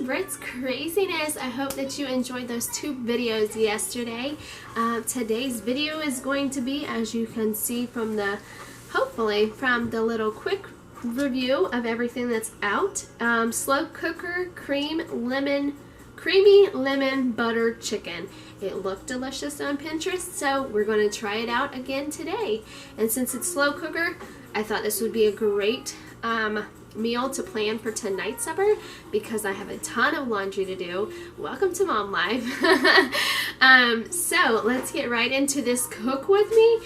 Britt's Craziness. I hope that you enjoyed those 2 videos yesterday. Today's video is going to be, as you can see from the, hopefully from the little quick review of everything that's out. Slow cooker creamy lemon butter chicken. It looked delicious on Pinterest, so we're going to try it out again today. And since it's slow cooker, I thought this would be a great meal to plan for tonight's supper because I have a ton of laundry to do. Welcome to Mom Life. So let's get right into this cook with me.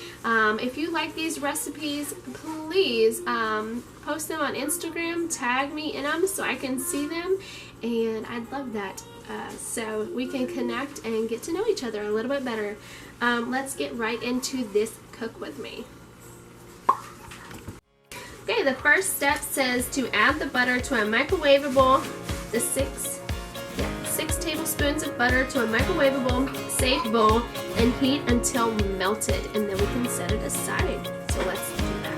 If you like these recipes, please post them on Instagram, tag me in them so I can see them, and I'd love that. So we can connect and get to know each other a little bit better. Let's get right into this cook with me. Okay, the first step says to add the butter to a microwavable, the 6 tablespoons of butter to a microwavable safe bowl and heat until melted, and then we can set it aside. So let's do that.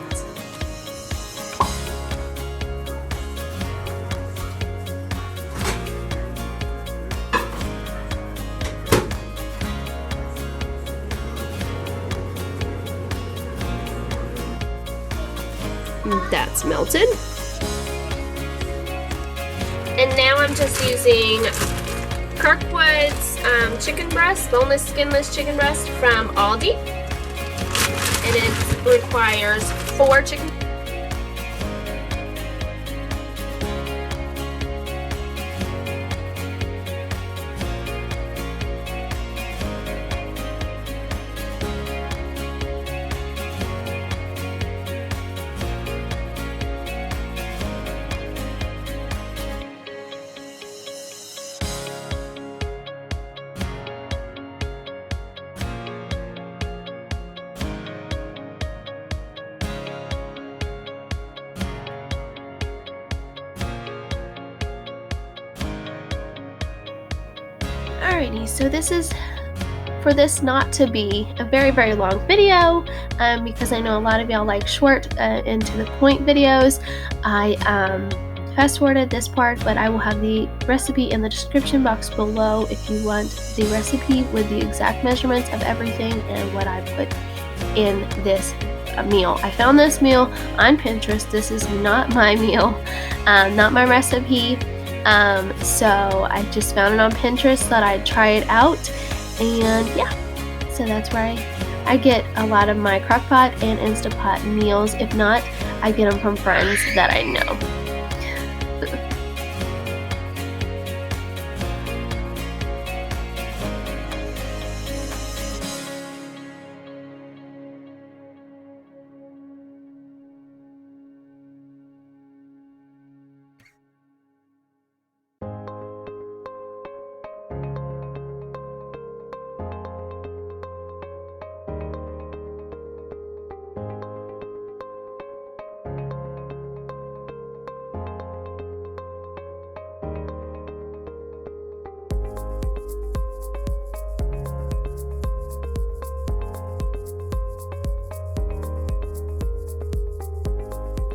That's melted. And now I'm just using Kirkwood's chicken breast, boneless, skinless chicken breast from Aldi. And it requires 4 chicken. Alrighty, so this is for this not to be a very, very long video because I know a lot of y'all like short and to the point videos. I fast forwarded this part, but I will have the recipe in the description box below if you want the recipe with the exact measurements of everything and what I put in this meal. I found this meal on Pinterest. This is not my meal, not my recipe. So I just found it on Pinterest, thought I'd try it out, and yeah, so that's where I get a lot of my crockpot and Instapot meals. If not, I get them from friends that I know.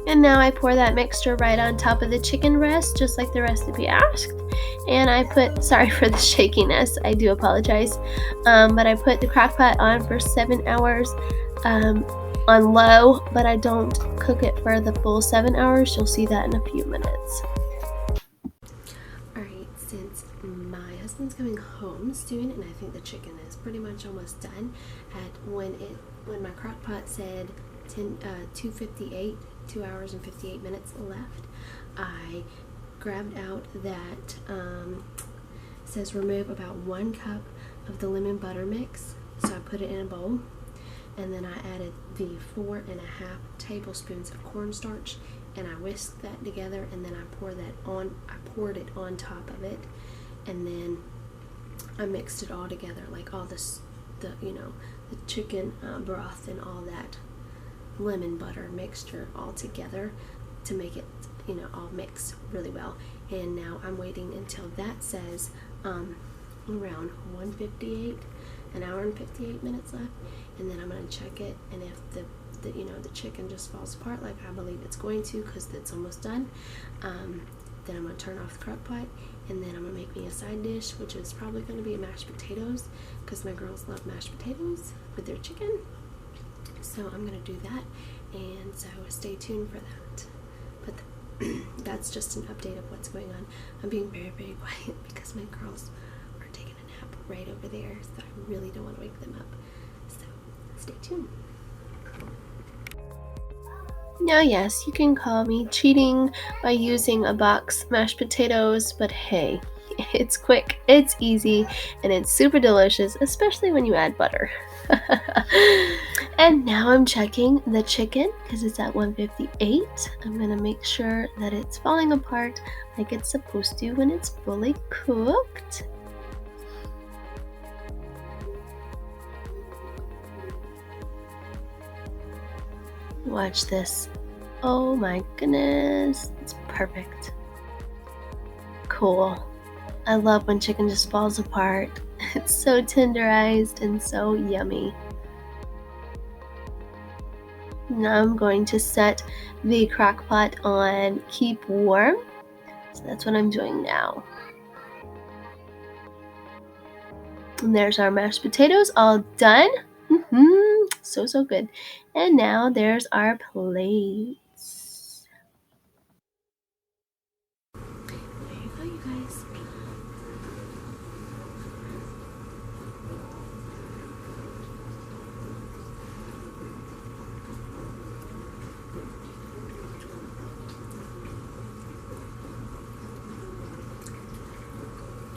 And now I pour that mixture right on top of the chicken breast, just like the recipe asked. And I put, sorry for the shakiness, I do apologize. But I put the crock pot on for 7 hours on low, but I don't cook it for the full 7 hours. You'll see that in a few minutes. Alright, since my husband's coming home soon, and I think the chicken is pretty much almost done, when my crock pot said 2:58, 2 hours and 58 minutes left, I grabbed out that says remove about 1 cup of the lemon butter mix. So I put it in a bowl, and then I added the 4.5 tablespoons of cornstarch, and I whisked that together, and then I poured it on top of it, and then I mixed it all together, like all the chicken broth and all that lemon butter mixture all together to make it, all mix really well. And now I'm waiting until that says around 1:58, an hour and 58 minutes left, and then I'm going to check it, and if the chicken just falls apart like I believe it's going to because it's almost done, then I'm going to turn off the crock pot, and then I'm gonna make me a side dish, which is probably gonna be mashed potatoes, because my girls love mashed potatoes with their chicken. So I'm gonna do that, and so stay tuned for that. But that's just an update of what's going on. I'm being very, very quiet because my girls are taking a nap right over there, so I really don't want to wake them up. So stay tuned. Now, yes, you can call me cheating by using a box mashed potatoes, but hey, it's quick, it's easy, and it's super delicious, especially when you add butter. And now I'm checking the chicken because it's at 158. I'm going to make sure that it's falling apart like it's supposed to when it's fully cooked. Watch this. Oh my goodness, it's perfect. Cool. I love when chicken just falls apart. It's so tenderized and so yummy. Now I'm going to set the crock pot on keep warm. So that's what I'm doing now. And there's our mashed potatoes all done. So good. And now there's our plates. There you go, you guys.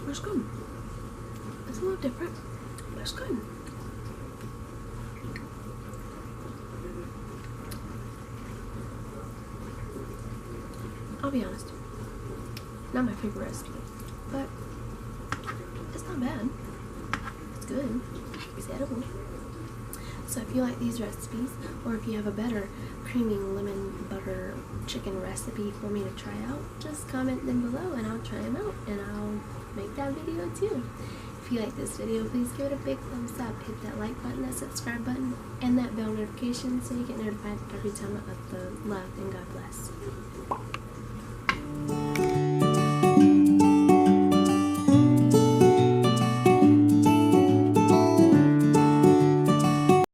It's good. It's a little different, but it's good. I'll be honest, not my favorite recipe, but it's not bad. It's good. It's edible. So if you like these recipes, or if you have a better creamy lemon butter chicken recipe for me to try out, just comment them below and I'll try them out and I'll make that video too. If you like this video, please give it a big thumbs up, hit that like button, that subscribe button, and that bell notification so you get notified every time I upload. Love